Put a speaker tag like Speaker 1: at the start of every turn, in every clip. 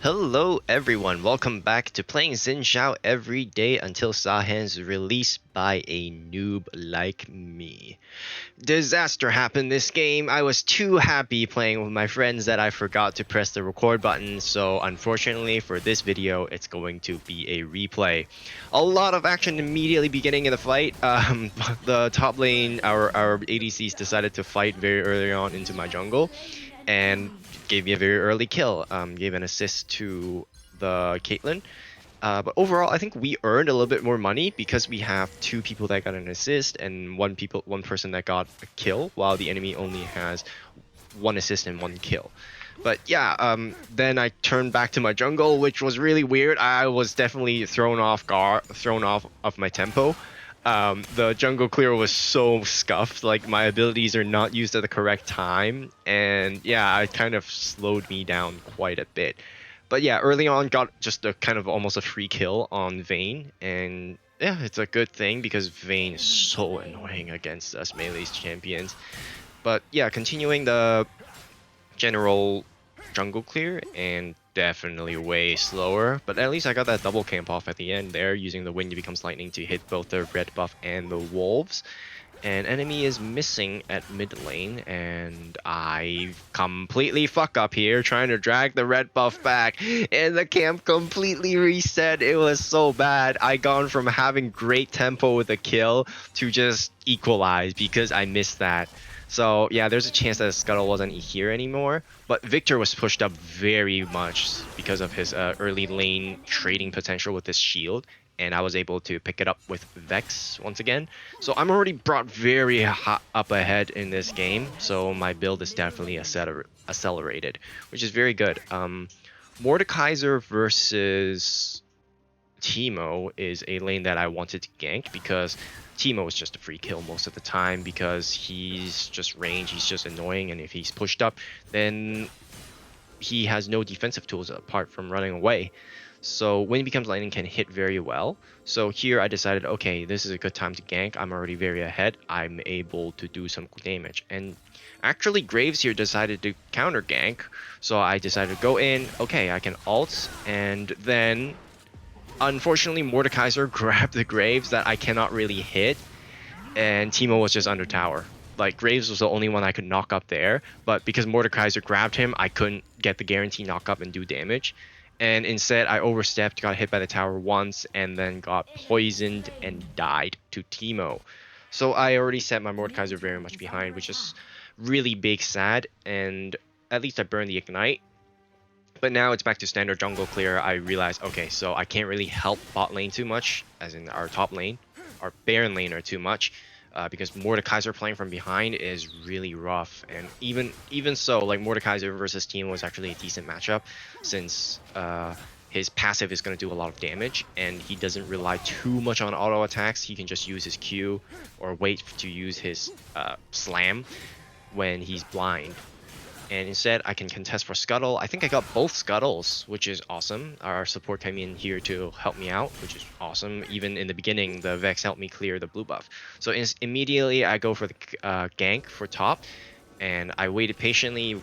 Speaker 1: Hello everyone, welcome back to playing Xin Zhao every day until Zaahen's released by a noob like me. Disaster happened this game. I was too happy playing with my friends that I forgot to press the record button, so unfortunately for this video, it's going to be a replay. A lot of action immediately beginning in the fight. The top lane, our ADCs decided to fight very early on into my jungle, and gave me a very early kill. Gave an assist to the Caitlyn. But overall, I think we earned a little bit more money because we have two people that got an assist and one person that got a kill, while the enemy only has one assist and one kill. But yeah, then I turned back to my jungle, which was really weird. I was definitely thrown off of my tempo. The jungle clear was so scuffed, like my abilities are not used at the correct time, and yeah, it kind of slowed me down quite a bit. But yeah, early on got just a kind of almost a free kill on Vayne, and yeah, it's a good thing because Vayne is so annoying against us melee champions. But yeah, continuing the general jungle clear and definitely way slower, but at least I got that double camp off at the end there, using the wind becomes lightning to hit both the red buff and the wolves. And enemy is missing at mid lane, and I completely fuck up here trying to drag the red buff back, and the camp completely reset. It was so bad. I gone from having great tempo with a kill to just equalize because I missed that. So yeah, there's a chance that Scuttle wasn't here anymore, but Victor was pushed up very much because of his early lane trading potential with his shield, and I was able to pick it up with Vex once again. So I'm already brought very up ahead in this game, so my build is definitely accelerated, which is very good. Mordekaiser versus Teemo is a lane that I wanted to gank because Teemo is just a free kill most of the time because he's just range, he's just annoying, and if he's pushed up, then he has no defensive tools apart from running away. So when he becomes lightning can hit very well. So here I decided, okay, this is a good time to gank. I'm already very ahead. I'm able to do some damage. And actually Graves here decided to counter gank. So I decided to go in, okay, I can ult, and then unfortunately Mordekaiser grabbed the Graves that I cannot really hit, and Teemo was just under tower. Like, Graves was the only one I could knock up there, but because Mordekaiser grabbed him, I couldn't get the guarantee knock up and do damage. And instead, I overstepped, got hit by the tower once, and then got poisoned and died to Teemo. So I already set my Mordekaiser very much behind, which is really big sad, and at least I burned the Ignite. But now it's back to standard jungle clear. I realized, okay, so I can't really help bot lane too much, as in our top lane, our Baron laner too much, because Mordekaiser playing from behind is really rough. And even so, like Mordekaiser versus Teemo was actually a decent matchup, since his passive is going to do a lot of damage, and he doesn't rely too much on auto attacks. He can just use his Q or wait to use his slam when he's blind. And instead I can contest for Scuttle. I think I got both Scuttles, which is awesome. Our support came in here to help me out, which is awesome. Even in the beginning, the Vex helped me clear the blue buff. So immediately I go for the gank for top, and I waited patiently,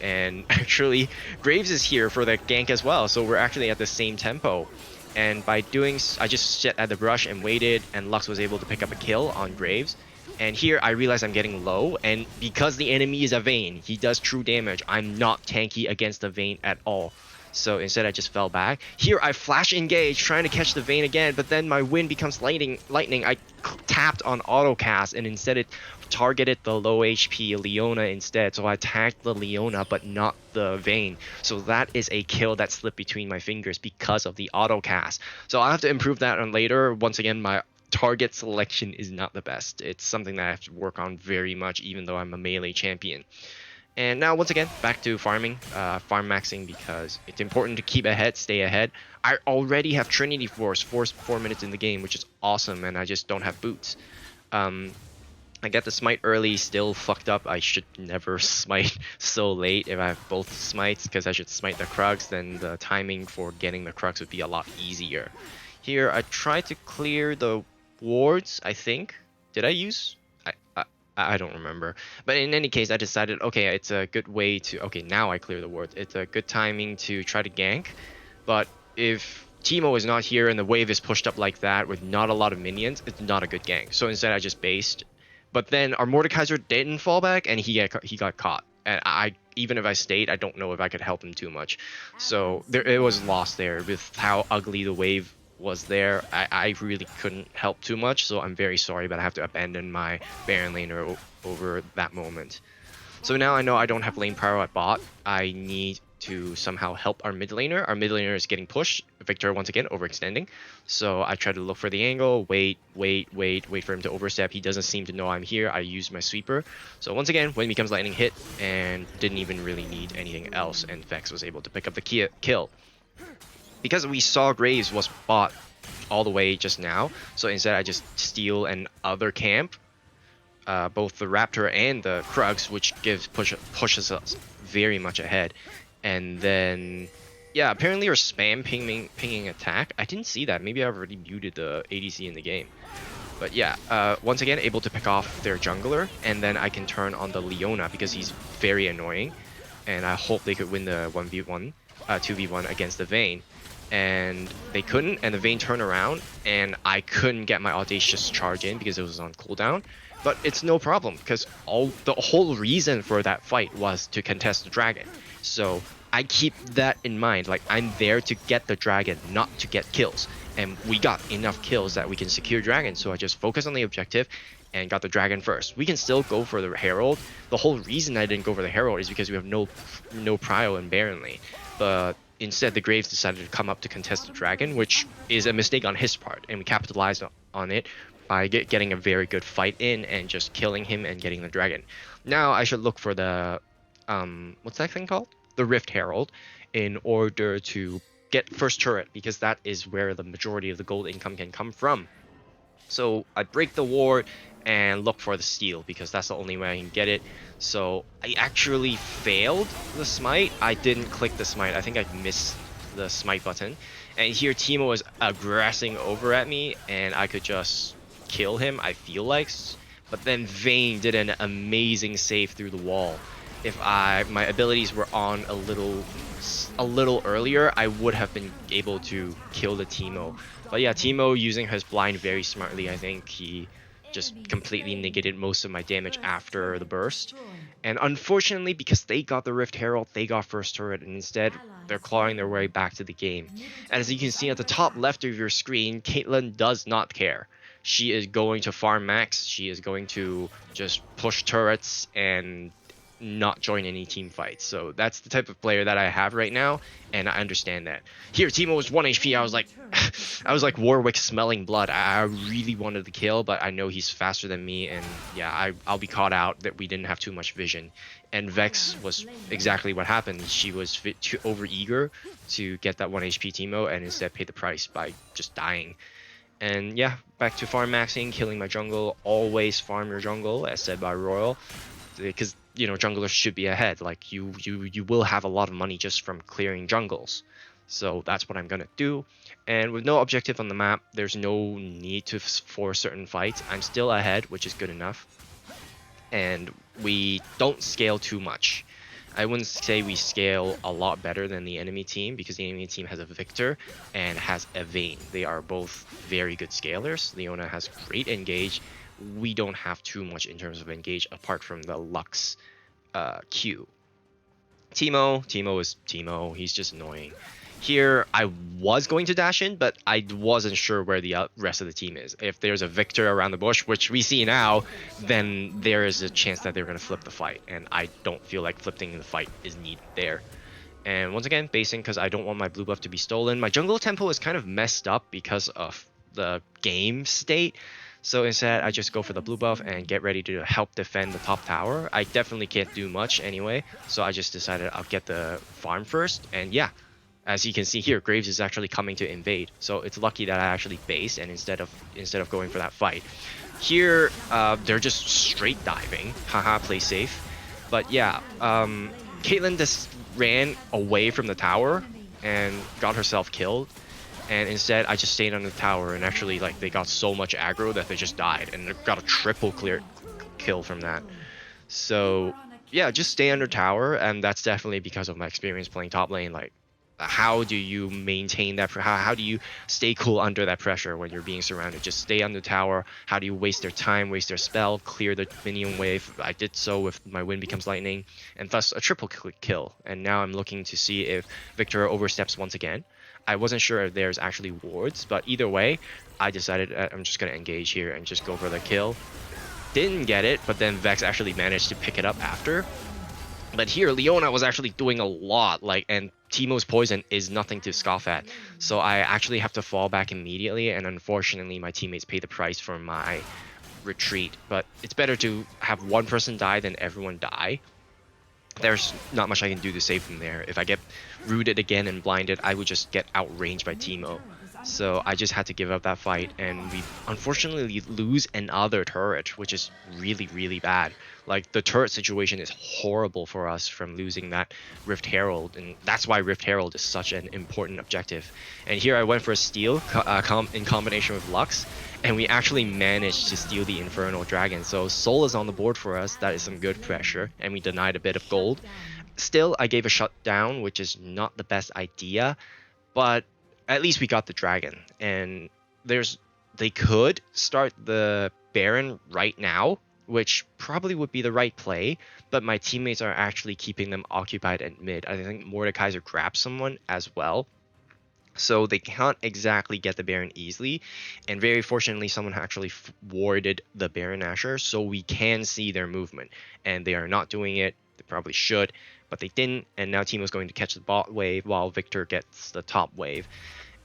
Speaker 1: and actually Graves is here for the gank as well, so we're actually at the same tempo. And by doing, I just sat at the brush and waited, and Lux was able to pick up a kill on Graves. And here I realize I'm getting low, and because the enemy is a Vayne, he does true damage. I'm not tanky against the Vayne at all. So instead I just fell back. Here I flash engage, trying to catch the Vayne again, but then my wind becomes lightning. I tapped on auto cast, and instead it targeted the low HP Leona instead. So I attacked the Leona, but not the Vayne. So that is a kill that slipped between my fingers because of the auto cast. So I'll have to improve that on later. Once again, my target selection is not the best. It's something that I have to work on very much, even though I'm a melee champion. And now once again back to farming, farm maxing, because it's important to keep ahead, stay ahead. I already have Trinity Force 4 minutes in the game, which is awesome, and I just don't have boots. I got the smite early, still fucked up. I should never smite so late if I have both smites, because I should smite the Krugs, then the timing for getting the Krugs would be a lot easier. Here I tried to clear the wards, I think. Did I use? I don't remember. But in any case, I decided, okay, it's a good way to, okay, now I clear the ward. It's a good timing to try to gank. But if Teemo is not here and the wave is pushed up like that with not a lot of minions, it's not a good gank. So instead I just based. But then our Mordekaiser didn't fall back and he got caught. And I even if I stayed, I don't know if I could help him too much. So it was lost there with how ugly the wave was there. I really couldn't help too much, so I'm very sorry, but I have to abandon my Baron laner over that moment. So now I know I don't have lane power at bot. I need to somehow help our mid laner. Our mid laner is getting pushed. Victor once again overextending. So I try to look for the angle, wait for him to overstep. He doesn't seem to know I'm here. I use my sweeper. So once again, when he becomes lightning hit and didn't even really need anything else, and Vex was able to pick up the kill. Because we saw Graves was bot all the way just now, so instead I just steal an other camp, both the Raptor and the Krugs, which pushes us very much ahead. And then, yeah, apparently you're spam pinging attack. I didn't see that. Maybe I already muted the ADC in the game. But yeah, once again, able to pick off their jungler, and then I can turn on the Leona because he's very annoying. And I hope they could win the 1v1, 2v1 against the Vayne. And they couldn't, and the Vayne turned around, and I couldn't get my Audacious charge in because it was on cooldown. But it's no problem, because the whole reason for that fight was to contest the dragon. So I keep that in mind, like I'm there to get the dragon, not to get kills. And we got enough kills that we can secure dragon, so I just focus on the objective and got the dragon first. We can still go for the Herald. The whole reason I didn't go for the Herald is because we have no prio in Baron lane. But instead, the Graves decided to come up to contest the dragon, which is a mistake on his part, and we capitalized on it by getting a very good fight in and just killing him and getting the dragon. Now I should look for the what's that thing called? The Rift Herald, in order to get first turret, because that is where the majority of the gold income can come from. So I break the ward and look for the steal, because that's the only way I can get it. So I actually failed the smite. I didn't click the smite. I think I missed the smite button. And here Teemo was aggressing over at me, and I could just kill him, I feel like. But then Vayne did an amazing save through the wall. If my abilities were on a little earlier, I would have been able to kill the Teemo. But yeah, Teemo using his blind very smartly. I think he just completely negated most of my damage after the burst. And unfortunately, because they got the Rift Herald, they got first turret, and instead they're clawing their way back to the game. And as you can see at the top left of your screen, Caitlyn does not care. She is going to farm max. She is going to just push turrets and not join any team fights. So that's the type of player that I have right now, and I understand that. Here, Teemo was 1 HP. I was like Warwick smelling blood. I really wanted to kill, but I know he's faster than me, and yeah, I'll be caught out that we didn't have too much vision. And Vex was exactly what happened. She was too over eager to get that 1 HP Teemo, and instead paid the price by just dying. And yeah, back to farm maxing, killing my jungle. Always farm your jungle, as said by Royal, because you know junglers should be ahead. Like you will have a lot of money just from clearing jungles. So that's what I'm gonna do. And with no objective on the map, there's no need to force certain fights. I'm still ahead, which is good enough. And we don't scale too much. I wouldn't say we scale a lot better than the enemy team, because the enemy team has a Victor and has a Vayne. They are both very good scalers. Leona has great engage. We don't have too much in terms of engage apart from the Lux Q. Teemo is Teemo. He's just annoying. Here, I was going to dash in, but I wasn't sure where the rest of the team is. If there's a Victor around the bush, which we see now, then there is a chance that they're going to flip the fight. And I don't feel like flipping the fight is needed there. And once again, basing because I don't want my blue buff to be stolen. My jungle tempo is kind of messed up because of the game state. So instead, I just go for the blue buff and get ready to help defend the top tower. I definitely can't do much anyway, so I just decided I'll get the farm first. And yeah, as you can see here, Graves is actually coming to invade. So it's lucky that I actually based and instead of going for that fight. Here, they're just straight diving. Haha, play safe. But yeah, Caitlyn just ran away from the tower and got herself killed. And instead, I just stayed on the tower, and actually, like, they got so much aggro that they just died, and they got a triple clear. kill from that. So yeah, just stay under tower, and that's definitely because of my experience playing top lane. Like, how do you maintain that? How do you stay cool under that pressure when you're being surrounded? Just stay on the tower. How do you waste their time, waste their spell, clear the minion wave? I did so with my Wind Becomes Lightning, and thus a triple kill. And now I'm looking to see if Victor oversteps once again. I wasn't sure if there's actually wards, but either way, I decided I'm just gonna engage here and just go for the kill. Didn't get it, but then Vex actually managed to pick it up after. But here, Leona was actually doing a lot, like, and Teemo's poison is nothing to scoff at. So I actually have to fall back immediately, and unfortunately my teammates pay the price for my retreat. But it's better to have one person die than everyone die. There's not much I can do to save them there. If I get rooted again and blinded, I would just get outranged by Teemo. So I just had to give up that fight, and we unfortunately lose another turret, which is really, really bad. Like, the turret situation is horrible for us from losing that Rift Herald, and that's why Rift Herald is such an important objective. And here I went for a steal in combination with Lux, and we actually managed to steal the Infernal Dragon. So Soul is on the board for us. That is some good pressure, and we denied a bit of gold. Still, I gave a shutdown, which is not the best idea, but at least we got the dragon. And they could start the Baron right now, which probably would be the right play, but my teammates are actually keeping them occupied at mid. I think Mordekaiser grabbed someone as well, so they can't exactly get the Baron easily. And very fortunately, someone actually warded the Baron Asher, so we can see their movement. And they are not doing it. They probably should, but they didn't. And now Teemo's going to catch the bot wave while Victor gets the top wave.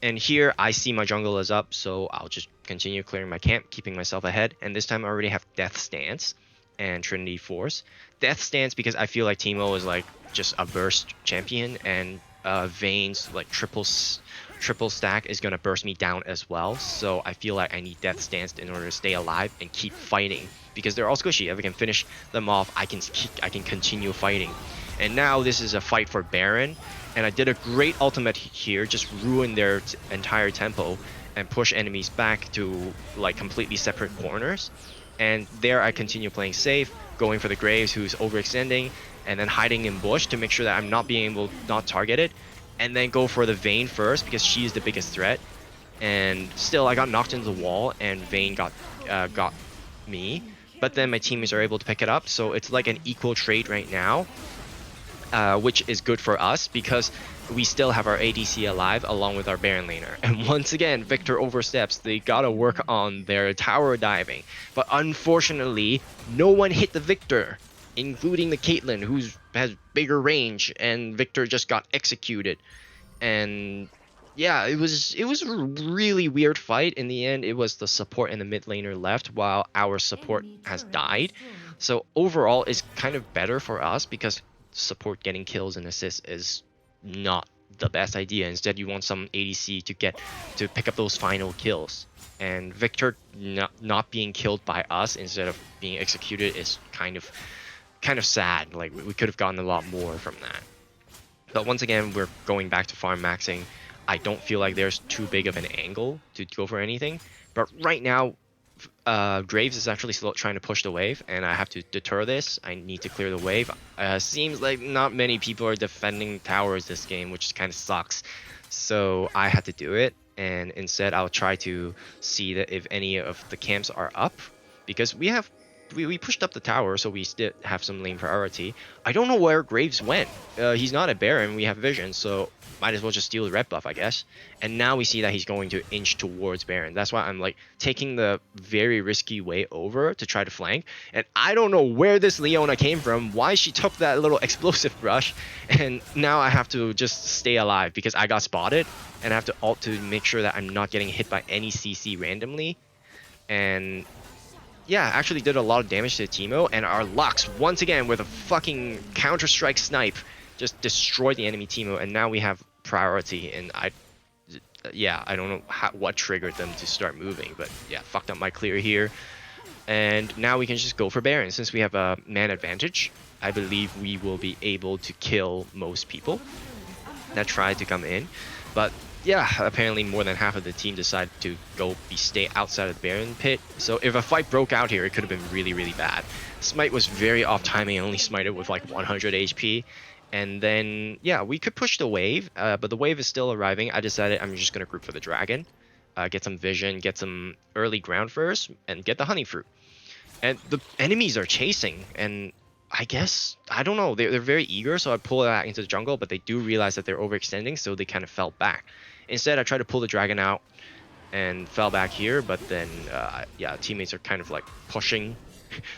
Speaker 1: And here I see my jungle is up, so I'll just continue clearing my camp, keeping myself ahead. And this time I already have Death Stance and Trinity Force. Death Stance because I feel like Teemo is like just a burst champion, and Vayne's like triple stack is gonna burst me down as well. So I feel like I need Death Stance in order to stay alive and keep fighting, because they're all squishy. If I can finish them off, I can continue fighting. And now this is a fight for Baron. And I did a great ultimate here, just ruin their entire tempo and push enemies back to like completely separate corners. And there I continue playing safe, going for the Graves, who's overextending, and then hiding in bush to make sure that I'm not being able to not target it. And then go for the Vayne first because she is the biggest threat. And still I got knocked into the wall and Vayne got me. But then my teammates are able to pick it up, so it's like an equal trade right now. Which is good for us because we still have our ADC alive along with our Baron laner. And once again, Victor oversteps. They gotta work on their tower diving. But unfortunately, no one hit the Victor, including the Caitlyn, who has bigger range, and Victor just got executed. And yeah, it was a really weird fight. In the end, it was the support and the mid laner left while our support has died. So overall, it's kind of better for us because support getting kills and assists is not the best idea. Instead, you want some ADC to pick up those final kills. And Victor not being killed by us instead of being executed is kind of sad. Like, we could have gotten a lot more from that. But once again, we're going back to farm maxing. I don't feel like there's too big of an angle to go for anything. But right now, Graves is actually still trying to push the wave, and I have to deter this. I need to clear the wave. Seems like not many people are defending towers this game, which kind of sucks. So I had to do it, and instead I'll try to see that if any of the camps are up, because we pushed up the tower, so we still have some lane priority. I don't know where Graves went. He's not a Baron, we have vision, so might as well just steal the red buff, I guess. And now we see that he's going to inch towards Baron. That's why I'm like taking the very risky way over to try to flank. And I don't know where this Leona came from, why she took that little explosive rush. And now I have to just stay alive because I got spotted. And I have to ult to make sure that I'm not getting hit by any CC randomly. And yeah, actually did a lot of damage to Teemo. And our Lux, once again, with a fucking Counter-Strike snipe, just destroyed the enemy Teemo. And now we have priority, and I don't know what triggered them to start moving, but yeah, fucked up my clear here. And now we can just go for Baron. Since we have a man advantage, I believe we will be able to kill most people that try to come in. But yeah, apparently more than half of the team decided to stay outside of the Baron pit. So if a fight broke out here, it could have been really bad. Smite was very off timing, only smited with like 100 HP. And then, yeah, we could push the wave, but the wave is still arriving. I decided I'm just going to group for the dragon, get some vision, get some early ground first, and get the honey fruit. And the enemies are chasing, and I guess, I don't know, they're very eager, so I pull it out into the jungle, but they do realize that they're overextending, so they kind of fell back. Instead, I tried to pull the dragon out and fell back here, but then, yeah, teammates are kind of like pushing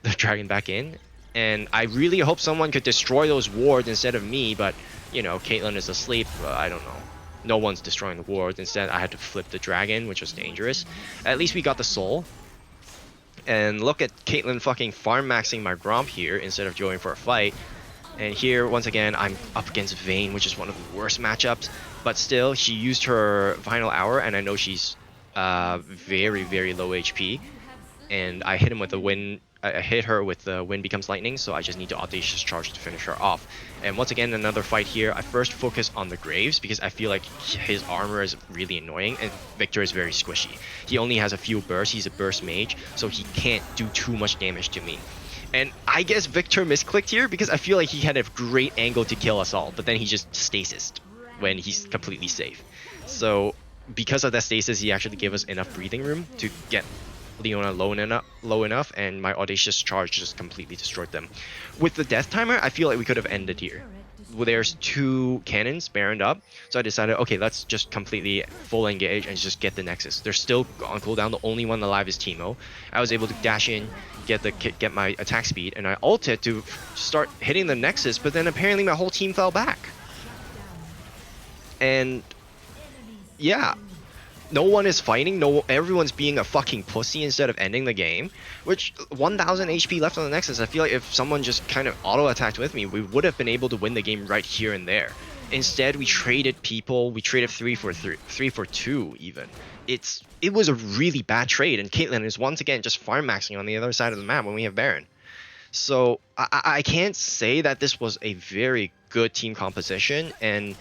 Speaker 1: the dragon back in. And I really hope someone could destroy those wards instead of me, but, you know, Caitlyn is asleep, I don't know. No one's destroying the wards. Instead, I had to flip the dragon, which was dangerous. At least we got the soul. And look at Caitlyn fucking farm maxing my Gromp here instead of going for a fight. And here, once again, I'm up against Vayne, which is one of the worst matchups. But still, she used her final hour, and I know she's very low HP. And I hit him with the wind. I hit her with the wind becomes lightning, so I just need to audacious charge to finish her off. And once again, another fight here. I first focus on the Graves because I feel like his armor is really annoying, and Victor is very squishy. He only has a few bursts. He's a burst mage, so he can't do too much damage to me. And I guess Victor misclicked here because I feel like he had a great angle to kill us all, but then he just stasised when he's completely safe. So because of that stasis, he actually gave us enough breathing room to get Leona low enough, and my audacious charge just completely destroyed them. With the death timer, I feel like we could have ended here. Well, there's 2 cannons baroned up, so I decided, okay, let's just completely full engage and just get the Nexus. They're still on cooldown. The only one alive is Teemo. I was able to dash in, get my attack speed, and I ulted to start hitting the Nexus, but then apparently my whole team fell back. And yeah, no one is fighting. Everyone's being a fucking pussy instead of ending the game. Which 1,000 HP left on the Nexus. I feel like if someone just kind of auto attacked with me, we would have been able to win the game right here and there. Instead, we traded people. We traded 3 for 2 even. It was a really bad trade, and Caitlyn is once again just farm maxing on the other side of the map when we have Baron. So I can't say that this was a very good team composition, and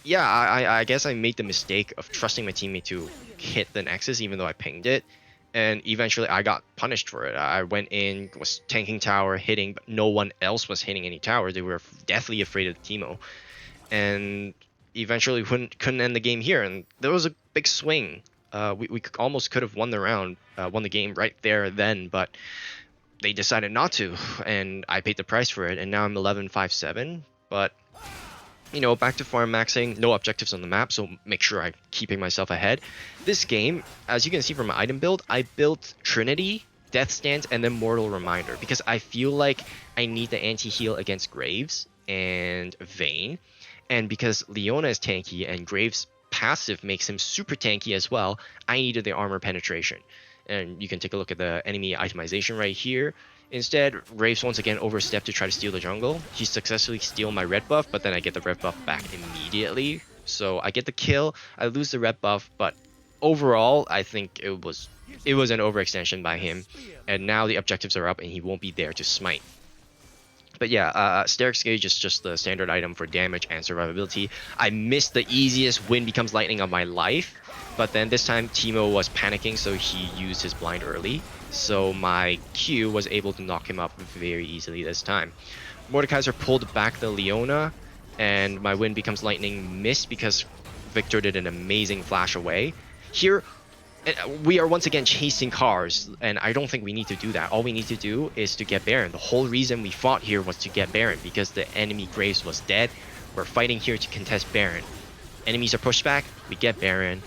Speaker 1: yeah, I guess I made the mistake of trusting my teammate to hit the Nexus even though I pinged it. And eventually I got punished for it. I went in, was tanking tower, hitting, but no one else was hitting any tower. They were deathly afraid of Teemo. And eventually couldn't end the game here. And there was a big swing. We almost could have won the round, won the game right there then, but they decided not to. And I paid the price for it. And now I'm 11-5-7. But you know, back to farm maxing, no objectives on the map, so make sure I'm keeping myself ahead. This game, as you can see from my item build, I built Trinity, Death Stance, and then Mortal Reminder, because I feel like I need the anti-heal against Graves and Vayne, and because Leona is tanky and Graves' passive makes him super tanky as well, I needed the armor penetration. And you can take a look at the enemy itemization right here. Instead, Graves once again overstepped to try to steal the jungle. He successfully steals my red buff, but then I get the red buff back immediately. So I get the kill, I lose the red buff, but overall, I think it was an overextension by him. And now the objectives are up and he won't be there to smite. But yeah, Sterix Gauge is just the standard item for damage and survivability. I missed the easiest wind becomes lightning of my life. But then this time Teemo was panicking, so he used his blind early. So my Q was able to knock him up very easily this time. Mordekaiser pulled back the Leona, and my wind becomes lightning missed because Victor did an amazing flash away. Here, we are once again chasing cars, and I don't think we need to do that. All we need to do is to get Baron. The whole reason we fought here was to get Baron, because the enemy Graves was dead. We're fighting here to contest Baron. Enemies are pushed back, we get Baron,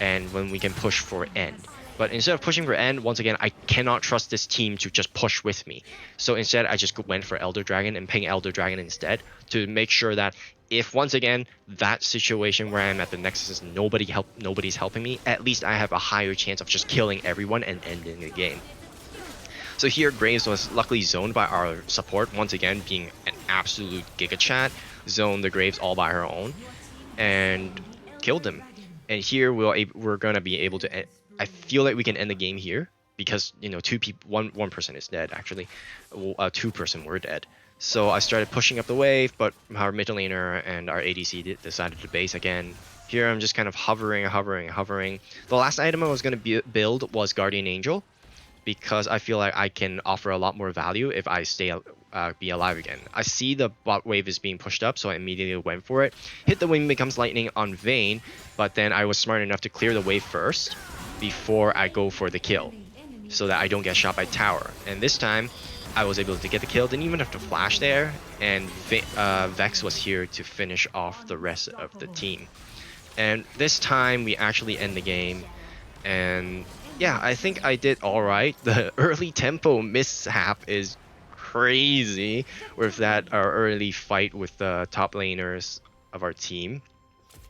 Speaker 1: and when we can push for end. But instead of pushing for end, once again, I cannot trust this team to just push with me. So instead, I just went for Elder Dragon and ping Elder Dragon instead to make sure that if once again that situation where I'm at the Nexus is nobody's helping me, at least I have a higher chance of just killing everyone and ending the game. So here, Graves was luckily zoned by our support, once again being an absolute giga chat, zoned the Graves all by her own, and killed him. And here we're gonna be able to. I feel like we can end the game here because you know one person is dead actually, 2 person were dead. So I started pushing up the wave, but our mid laner and our ADC decided to base again. Here I'm just kind of hovering. The last item I was going to build was Guardian Angel, because I feel like I can offer a lot more value if I be alive again. I see the bot wave is being pushed up, so I immediately went for it. Hit the Wind Becomes Lightning on Vayne, but then I was smart enough to clear the wave first before I go for the kill, so that I don't get shot by tower. And this time, I was able to get the kill, didn't even have to flash there, and Vex was here to finish off the rest of the team. And this time, we actually end the game, and yeah, I think I did alright. The early tempo mishap is crazy with that our early fight with the top laners of our team.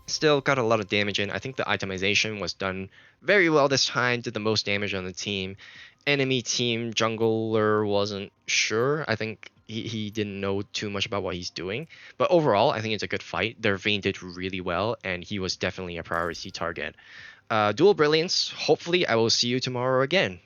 Speaker 1: Still got a lot of damage in. I think the itemization was done very well this time, did the most damage on the team. Enemy team jungler wasn't sure. I think he didn't know too much about what he's doing. But overall, I think it's a good fight. Their Vayne did really well, and he was definitely a priority target. Dual Brilliance. Hopefully, I will see you tomorrow again.